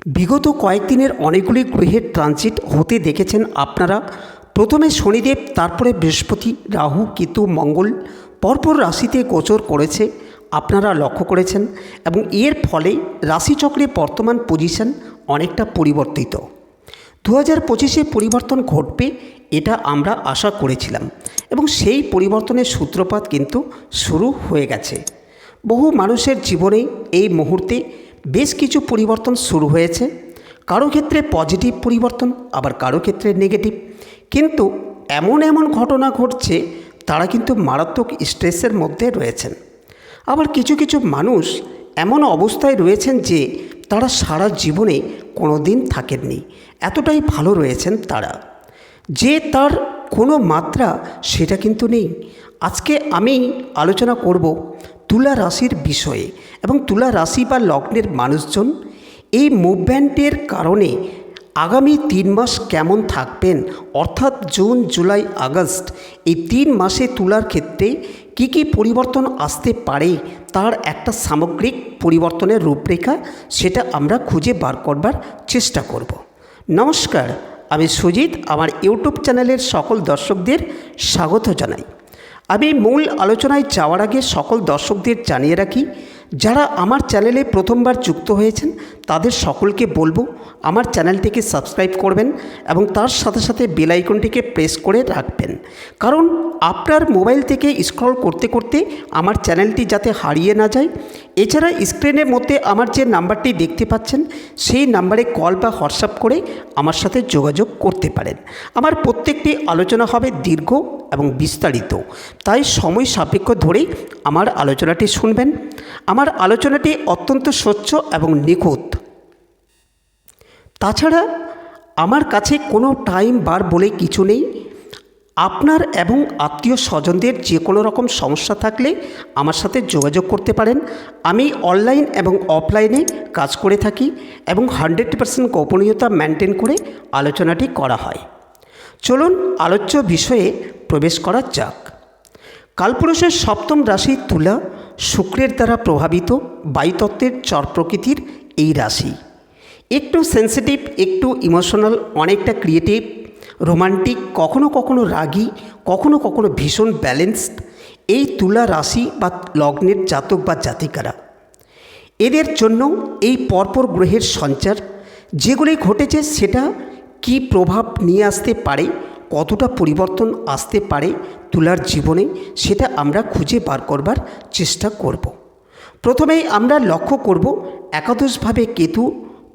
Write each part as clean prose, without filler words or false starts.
বিগত কয়েকদিনের অনেকগুলি গ্রহের ট্রানজিট হতে দেখেছেন আপনারা। প্রথমে শনিদেব, তারপরে বৃহস্পতি, রাহু, কেতু, মঙ্গল পরপর রাশিতে গোচর করেছে, আপনারা লক্ষ্য করেছেন। এবং এর ফলে রাশিচক্রে বর্তমান পজিশন অনেকটা পরিবর্তিত। 2025-এ পরিবর্তন ঘটবে এটা আমরা আশা করেছিলাম, এবং সেই পরিবর্তনের সূত্রপাত কিন্তু শুরু হয়ে গেছে। বহু মানুষের জীবনে এই মুহূর্তে বেশ কিছু পরিবর্তন শুরু হয়েছে। কারো ক্ষেত্রে পজিটিভ পরিবর্তন, আবার কারো ক্ষেত্রে নেগেটিভ। কিন্তু এমন ঘটনা ঘটছে, তারা কিন্তু মারাত্মক স্ট্রেসের মধ্যে রয়েছেন। আবার কিছু কিছু মানুষ এমন অবস্থায় রয়েছেন যে তারা সারা জীবনে কোনো দিন থাকেননি, এতটাই ভালো রয়েছেন তারা, যে তার কোনো মাত্রা সেটা কিন্তু নেই। আজকে আমি আলোচনা করব তুলা রাশির বিষয়ে, এবং তুলা রাশি বা লগ্নের মানুষজন এই মুভমেন্টের কারণে আগামী 3 মাস কেমন থাকবেন, অর্থাৎ জুন, জুলাই, আগস্ট, এই 3 মাসে তুলার ক্ষেত্রে কি কি পরিবর্তন আসতে পারে, তার একটা সামগ্রিক পরিবর্তনের রূপরেখা, সেটা আমরা খুঁজে বার করবার চেষ্টা করব। নমস্কার, আমি সুজিত। আমার ইউটিউব চ্যানেলের সকল দর্শকদের স্বাগত জানাই। আমি মূল আলোচনায় যাওয়ার আগে সকল দর্শকদের জানিয়ে রাখি, যারা আমার চ্যানেলে প্রথমবার যুক্ত হয়েছেন তাদের সকলকে বলবো আমার চ্যানেলটিকে সাবস্ক্রাইব করবেন এবং তার সাথে সাথে বেল আইকনটিকে প্রেস করে রাখবেন। কারণ আপনার মোবাইল থেকে স্ক্রল করতে করতে আমার চ্যানেলটি যাতে হারিয়ে না যায়। এছাড়া স্ক্রিনের মধ্যে আমার যে নাম্বারটি দেখতে পাচ্ছেন, সেই নাম্বারে কল বা হোয়াটসঅ্যাপ করে আমার সাথে যোগাযোগ করতে পারেন। আমার প্রত্যেকটি আলোচনা হবে দীর্ঘ এবং বিস্তারিত, তাই সময় সাপেক্ষ ধরেই আমার আলোচনাটি শুনবেন। আমার আলোচনাটি অত্যন্ত স্বচ্ছ এবং নিখুঁত। তাছাড়া আমার কাছে কোনো টাইম বার বলে কিছু নেই। আপনার এবং আত্মীয় স্বজনদের যে কোনো রকম সমস্যা থাকলে আমার সাথে যোগাযোগ করতে পারেন। আমি অনলাইন এবং অফলাইনে কাজ করে থাকি, এবং 100% গোপনীয়তা মেনটেন করে আলোচনাটি করা হয়। চলুন আলোচ্য বিষয়ে প্রবেশ করা যাক। কালপুরুষের সপ্তম রাশি তুলা, শুক্রের দ্বারা প্রভাবিত, বায়ুতত্ত্বের চর প্রকৃতির এই রাশি। একটু সেন্সিটিভ, একটু ইমোশনাল, অনেকটা ক্রিয়েটিভ, রোমান্টিক, কখনো কখনো রাগী, কখনো কখনো ভীষণ ব্যালেন্সড এই তুলা রাশি বা লগ্নের জাতক বা জাতিকারা। এদের জন্য এই পরপর গ্রহের সঞ্চার যেগুলি ঘটেছে, সেটা কি প্রভাব নিয়ে আসতে পারে, কতটা পরিবর্তন আসতে পারে তুলার জীবনে, সেটা আমরা খুঁজে বার করবার চেষ্টা করব। প্রথমেই আমরা লক্ষ্য করব একাদশভাবে কেতু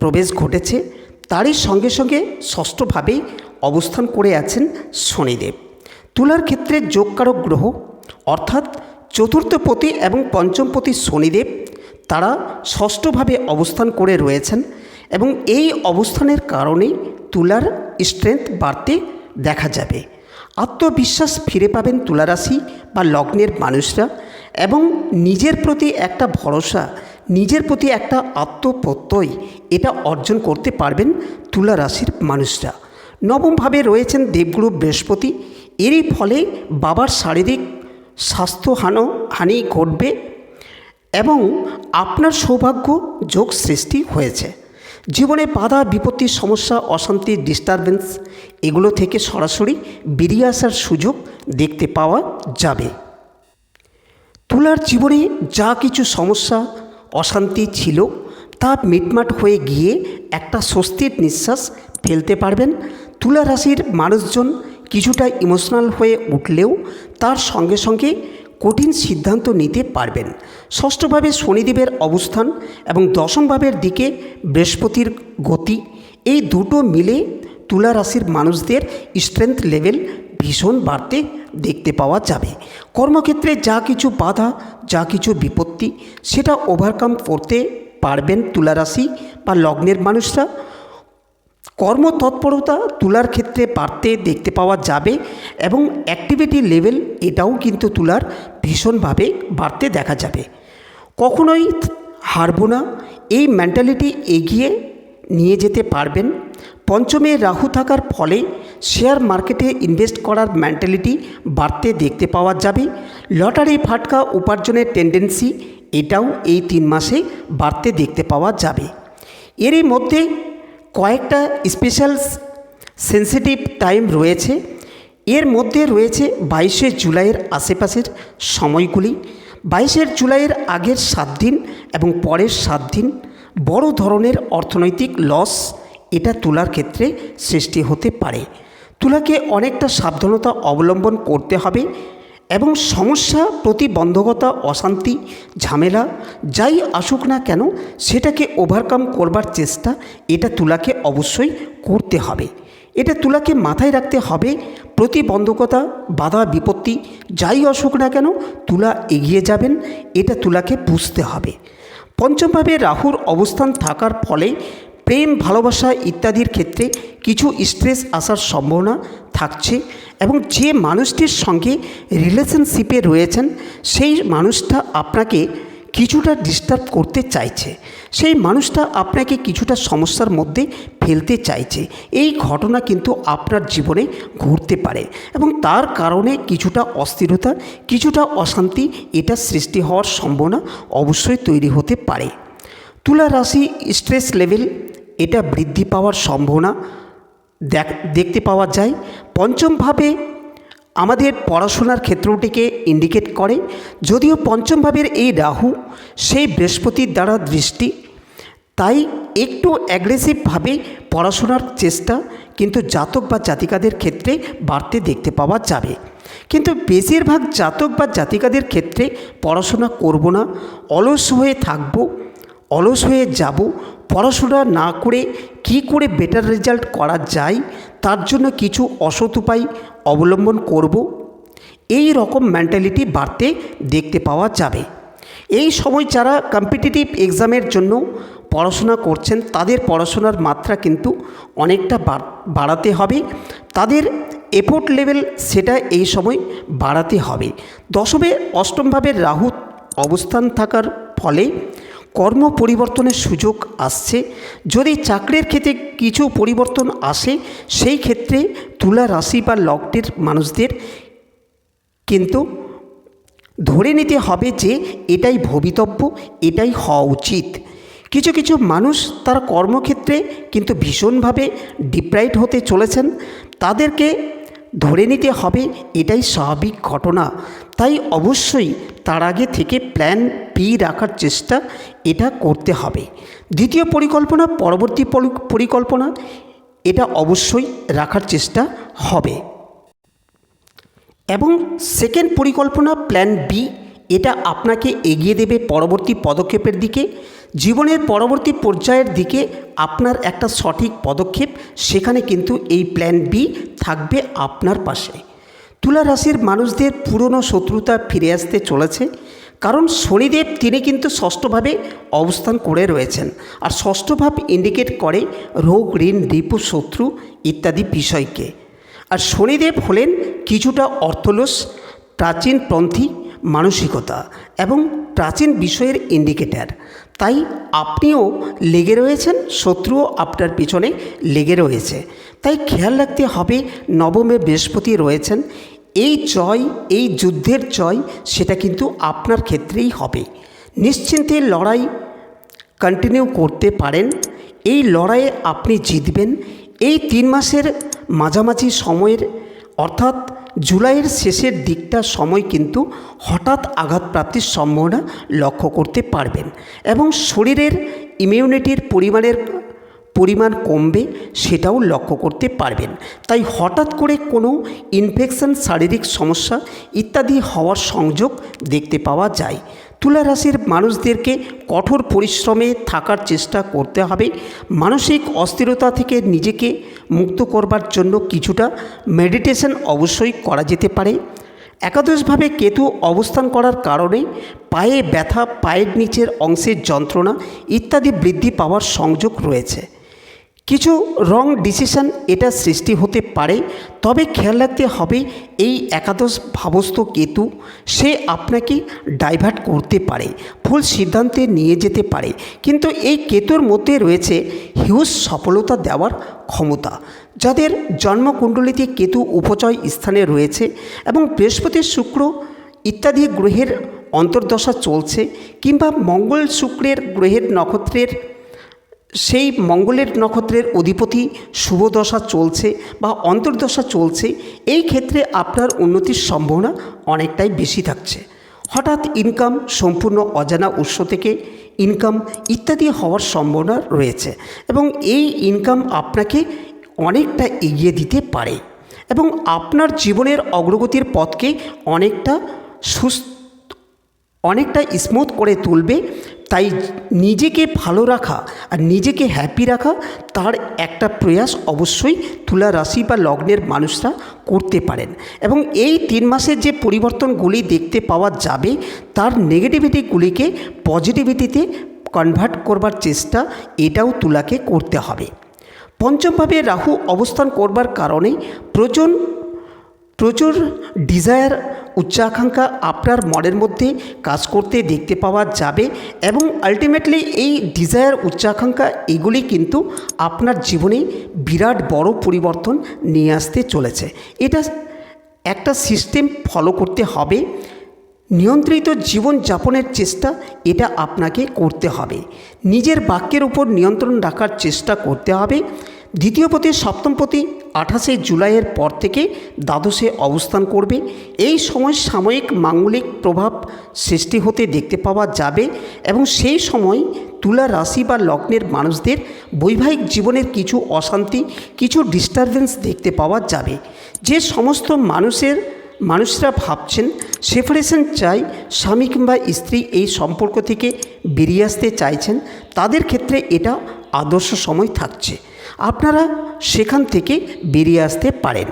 প্রবেশ ঘটেছে, তারই সঙ্গে সঙ্গে ষষ্ঠভাবেই অবস্থান করে আছেন শনিদেব। তুলার ক্ষেত্রে যোগকারক গ্রহ, অর্থাৎ চতুর্থপতি এবং পঞ্চমপতি শনিদেব, তারা ষষ্ঠভাবে অবস্থান করে রয়েছেন, এবং এই অবস্থানের কারণে তুলার স্ট্রেংথ বাড়তে দেখা যাবে। আত্মবিশ্বাস ফিরে পাবেন তুলারাশি বা লগ্নের মানুষরা, এবং নিজের প্রতি একটা ভরসা, নিজের প্রতি একটা আত্মপ্রত্যয়, এটা অর্জন করতে পারবেন তুলা রাশির মানুষরা। নবমভাবে রয়েছেন দেবগুরু বৃহস্পতি। এরই ফলে বাবার শারীরিক হানি ঘটবে, এবং আপনার সৌভাগ্য যোগ সৃষ্টি হয়েছে। জীবনে বাধা, বিপত্তি, সমস্যা, অশান্তি, ডিস্টারবেন্স, এগুলো থেকে সরাসরি বেরিয়ে আসার সুযোগ দেখতে পাওয়া যাবে। তুলার জীবনে যা কিছু সমস্যা, অশান্তি ছিল, তা মিটমাট হয়ে গিয়ে একটা স্বস্তির নিঃশ্বাস ফেলতে পারবেন। তুলা রাশির মানুষজন কিছুটা ইমোশনাল হয়ে উঠলেও তার সঙ্গে সঙ্গে কঠিন সিদ্ধান্ত নিতে পারবেন। ষষ্ঠভাবে শনিদেবের অবস্থান এবং দশমভাবের দিকে বৃহস্পতির গতি, এই দুটো মিলে তুলা রাশির মানুষদের স্ট্রেংথ লেভেল ভীষণ বাড়তে দেখতে পাওয়া যাবে। কর্মক্ষেত্রে যা কিছু বাধা, যা কিছু বিপত্তি, সেটা ওভারকাম করতে পারবেন তুলা রাশি বা লগ্নের মানুষরা। কর্মতৎপরতা তুলার ক্ষেত্রে বাড়তে দেখতে পাওয়া যাবে, এবং অ্যাক্টিভিটি লেভেল এটাও কিন্তু তুলার ভীষণভাবে বাড়তে দেখা যাবে। কখনোই হারব না, এই মেন্টালিটি এগিয়ে নিয়ে যেতে পারবেন। পঞ্চমে রাহু থাকার ফলে শেয়ার মার্কেটে ইনভেস্ট করার মেন্টালিটি বাড়তে দেখতে পাওয়া যাবে। লটারি ফাটকা উপার্জনের টেন্ডেন্সি, এটাও এই 3 মাসে বাড়তে দেখতে পাওয়া যাবে। এরই মধ্যে কয়েকটা স্পেশাল সেন্সিটিভ টাইম রয়েছে। এর মধ্যে রয়েছে 22শে জুলাইয়ের আশেপাশের সময়গুলি। 22শে জুলাইয়ের আগের 7 দিন এবং পরের 7 দিন বড় ধরনের অর্থনৈতিক লস এটা তুলার ক্ষেত্রে সৃষ্টি হতে পারে। তুলাকে অনেকটা সাবধানতা অবলম্বন করতে হবে এবং সমস্যা, প্রতিবন্ধকতা, অশান্তি, ঝামেলা যাই আসুক না কেন সেটাকে ওভারকাম করবার চেষ্টা এটা তুলাকে অবশ্যই করতে হবে। এটা তুলাকে মাথায় রাখতে হবে। প্রতিবন্ধকতা, বাধা, বিপত্তি যাই আসুক না কেন তুলা এগিয়ে যাবেন, এটা তুলাকে বুঝতে হবে। পঞ্চমভাবে রাহুর অবস্থান থাকার ফলে প্রেম, ভালোবাসা ইত্যাদির ক্ষেত্রে কিছু স্ট্রেস আসার সম্ভাবনা থাকছে এবং যে মানুষটির সঙ্গে রিলেশনশিপে রয়েছেন সেই মানুষটা আপনাকে কিছুটা ডিস্টার্ব করতে চাইছে, সেই মানুষটা আপনাকে কিছুটা সমস্যার মধ্যে ফেলতে চাইছে। এই ঘটনা কিন্তু আপনার জীবনে ঘটতে পারে এবং তার কারণে কিছুটা অস্থিরতা, কিছুটা অশান্তি এটা সৃষ্টি হওয়ার সম্ভাবনা অবশ্যই তৈরি হতে পারে। তুলা রাশি স্ট্রেস লেভেল এটা বৃদ্ধি পাওয়ার সম্ভাবনা দেখতে পাওয়া যায়। পঞ্চমভাবে আমাদের পড়াশোনার ক্ষেত্রটিকে ইন্ডিকেট করে। যদিও পঞ্চম ভাবের এই রাহু সেই বৃহস্পতির দ্বারা দৃষ্টি, তাই একটু অ্যাগ্রেসিভভাবে পড়াশোনার চেষ্টা কিন্তু জাতক বা জাতিকাদের ক্ষেত্রে বাড়তে দেখতে পাওয়া যাবে। কিন্তু বেশিরভাগ জাতক বা জাতিকাদের ক্ষেত্রে পড়াশোনা করব না, অলস হয়ে থাকব, অলস হয়ে যাব, পড়াশোনা না করে কি করে বেটার রেজাল্ট করা যায় তার জন্য কিছু অসৎ উপায় অবলম্বন করব, এই রকম মেন্টালিটি বাড়তে দেখতে পাওয়া যাবে। এই সময় যারা কম্পিটিটিভ এক্সামের জন্য পড়াশোনা করছেন তাদের পড়াশোনার মাত্রা কিন্তু অনেকটা বাড়াতে হবে, তাদের এফোর্ট লেভেল সেটা এই সময় বাড়াতে হবে। দশমে অষ্টম ভাবের রাহু অবস্থান থাকার ফলে কর্ম পরিবর্তনের সুযোগ আসছে। যদি চাকরির ক্ষেত্রে কিছু পরিবর্তন আসে সেই ক্ষেত্রে তুলা রাশি বা লগ্নের মানুষদের কিন্তু ধরে নিতে হবে যে এটাই ভবিতব্য, এটাই হওয়া উচিত। কিছু কিছু মানুষ তারা কর্মক্ষেত্রে কিন্তু ভীষণভাবে ডিপ্রাইভড হতে চলেছেন, তাদেরকে ধরে নিতে হবে এটাই স্বাভাবিক ঘটনা। তাই অবশ্যই তার আগে থেকে প্ল্যান বি রাখার চেষ্টা এটা করতে হবে। দ্বিতীয় পরিকল্পনা, পরবর্তী পরিকল্পনা এটা অবশ্যই রাখার চেষ্টা হবে এবং সেকেন্ড পরিকল্পনা প্ল্যান বি এটা আপনাকে এগিয়ে দেবে পরবর্তী পদক্ষেপের দিকে, জীবনের পরবর্তী পর্যায়ের দিকে আপনার একটা সঠিক পদক্ষেপ, সেখানে কিন্তু এই প্ল্যান বি থাকবে আপনার পাশে। তুলা রাশির মানুষদের পুরনো শত্রুতা ফিরে আসতে চলেছে, কারণ শনিদেব তিনি কিন্তু ষষ্ঠভাবে অবস্থান করে রয়েছেন, আর ষষ্ঠ ভাব ইন্ডিকেট করে রোগ, ঋণ, রিপু, শত্রু ইত্যাদি বিষয়কে। আর শনিদেব হলেন কিছুটা অর্থলোস, প্রাচীনপন্থী মানসিকতা এবং প্রাচীন বিষয়ের ইন্ডিকেটার। তাই আপনিও লেগে রয়েছেন, শত্রুও আপনার পিছনে লেগে রয়েছে। তাই খেয়াল রাখতে হবে, নবমে বৃহস্পতি রয়েছেন, এই জয়, এই যুদ্ধের জয় সেটা কিন্তু আপনার ক্ষেত্রেই হবে। নিশ্চিন্তে লড়াই কন্টিনিউ করতে পারেন, এই লড়াইয়ে আপনি জিতবেন। এই 3 মাসের মাঝামাঝি সময়ের অর্থাৎ জুলাইয়ের শেষের দিকটা সময় কিন্তু হঠাৎ আঘাতপ্রাপ্তির সম্ভাবনা লক্ষ্য করতে পারবেন এবং শরীরের ইমিউনিটির পরিমাণ কমবে সেটাও লক্ষ্য করতে পারবেন। তাই হঠাৎ করে কোনো ইনফেকশন, শারীরিক সমস্যা ইত্যাদি হওয়ার সংযোগ দেখতে পাওয়া যায়। তুলা রাশির মানুষদেরকে কঠোর পরিশ্রমে থাকার চেষ্টা করতে হবে। মানসিক অস্থিরতা থেকে নিজেকে মুক্ত করবার জন্য কিছুটা মেডিটেশন অবশ্যই করা যেতে পারে। একাদশভাবে কেতু অবস্থান করার কারণে পায়ে ব্যথা, পায়ের নিচের অংশের যন্ত্রণা ইত্যাদি বৃদ্ধি পাওয়ার সংযোগ রয়েছে। কিছু রং ডিসিশন এটা সৃষ্টি হতে পারে, তবে খেয়াল রাখতে হবে এই একাদশ ভাবস্থ কেতু সে আপনাকে ডাইভার্ট করতে পারে, ভুল সিদ্ধান্তে নিয়ে যেতে পারে, কিন্তু এই কেতুর মধ্যে রয়েছে হিউজ সফলতা দেওয়ার ক্ষমতা। যাদের জন্মকুণ্ডলিতে কেতু উপচয় স্থানে রয়েছে এবং বৃহস্পতি, শুক্র ইত্যাদি গ্রহের অন্তর্দশা চলছে, কিংবা মঙ্গল, শুক্রের গ্রহের নক্ষত্রের সেই মঙ্গলের নক্ষত্রের অধিপতি শুভ দশা চলছে বা অন্তর্দশা চলছে, এই ক্ষেত্রে আপনার উন্নতির সম্ভাবনা অনেকটাই বেশি থাকছে। হঠাৎ ইনকাম, সম্পূর্ণ অজানা উৎস থেকে ইনকাম ইত্যাদি হওয়ার সম্ভাবনা রয়েছে এবং এই ইনকাম আপনাকে অনেকটা এগিয়ে দিতে পারে এবং আপনার জীবনের অগ্রগতির পথকে অনেকটা স্মুথ করে তুলবে। তাই নিজেকে ভালো রাখা আর নিজেকে হ্যাপি রাখা তার একটা প্রয়াস অবশ্যই তুলা রাশি বা লগ্নের মানুষরা করতে পারেন এবং এই 3 মাসের যে পরিবর্তনগুলি দেখতে পাওয়া যাবে তার নেগেটিভিটিগুলিকে পজিটিভিটিতে কনভার্ট করবার চেষ্টা এটাও তুলাকে করতে হবে। পঞ্চমভাবে রাহু অবস্থান করবার কারণে প্রচুর ডিজায়ার, উচ্চাকাঙ্ক্ষা আপনার মনের মধ্যে কাজ করতে দেখতে পাওয়া যাবে এবং আলটিমেটলি এই ডিজায়ার, উচ্চাকাঙ্ক্ষা এগুলি কিন্তু আপনার জীবনে বিরাট বড় পরিবর্তন নিয়ে আসতে চলেছে। এটা একটা সিস্টেম ফলো করতে হবে। নিয়ন্ত্রিত জীবনযাপনের চেষ্টা এটা আপনাকে করতে হবে। নিজের বাক্যের উপর নিয়ন্ত্রণ রাখার চেষ্টা করতে হবে। দ্বিতীয়পতি সপ্তমপতি 28শে জুলাইয়ের পর থেকে দ্বাদশে অবস্থান করবে। এই সময় সাময়িক মাঙ্গলিক প্রভাব সৃষ্টি হতে দেখতে পাওয়া যাবে এবং সেই সময় তুলা রাশি বা লগ্নের মানুষদের বৈবাহিক জীবনের কিছু অশান্তি, কিছু ডিস্টারবেন্স দেখতে পাওয়া যাবে। যে সমস্ত মানুষরা ভাবছেন সেপারেশন চাই, স্বামী কিংবা স্ত্রী এই সম্পর্ক থেকে বেরিয়ে আসতে চাইছেন, তাদের ক্ষেত্রে এটা আদর্শ সময় থাকছে। আপনারা সেখান থেকে বেরিয়ে আসতে পারেন।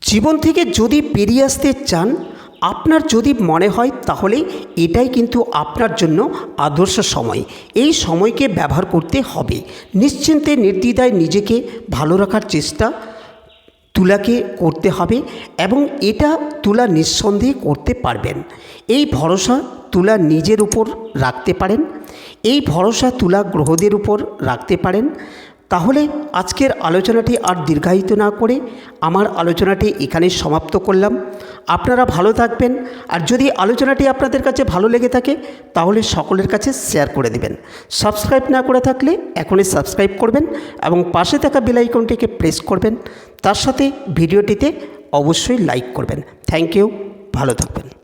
জীবন থেকে যদি বেরিয়ে আসতে চান, আপনার যদি মনে হয় তাহলে এটাই কিন্তু আপনার জন্য আদর্শ সময়। এই সময়কে ব্যবহার করতে হবে। নিশ্চিন্তে নির্দ্বিধায় নিজেকে ভালো রাখার চেষ্টা তুলাকে করতে হবে এবং এটা তুলা নিঃসন্দেহে করতে পারবেন। এই ভরসা তুলা নিজের উপর রাখতে পারেন, এই ভরসা তুলা গ্রহদের উপর রাখতে পারেন। তাহলে আজকের আলোচনাটি আর দীর্ঘায়িত না করে আমার আলোচনাটি এখানে সমাপ্ত করলাম। আপনারা ভালো থাকবেন আর যদি আলোচনাটি আপনাদের কাছে ভালো লেগে থাকে তাহলে সকলের কাছে শেয়ার করে দেবেন। সাবস্ক্রাইব না করে থাকলে এখনই সাবস্ক্রাইব করবেন এবং পাশে থাকা বেল আইকনটিকে প্রেস করবেন। তার সাথে ভিডিওটিতে অবশ্যই লাইক করবেন। থ্যাংক ইউ, ভালো থাকবেন।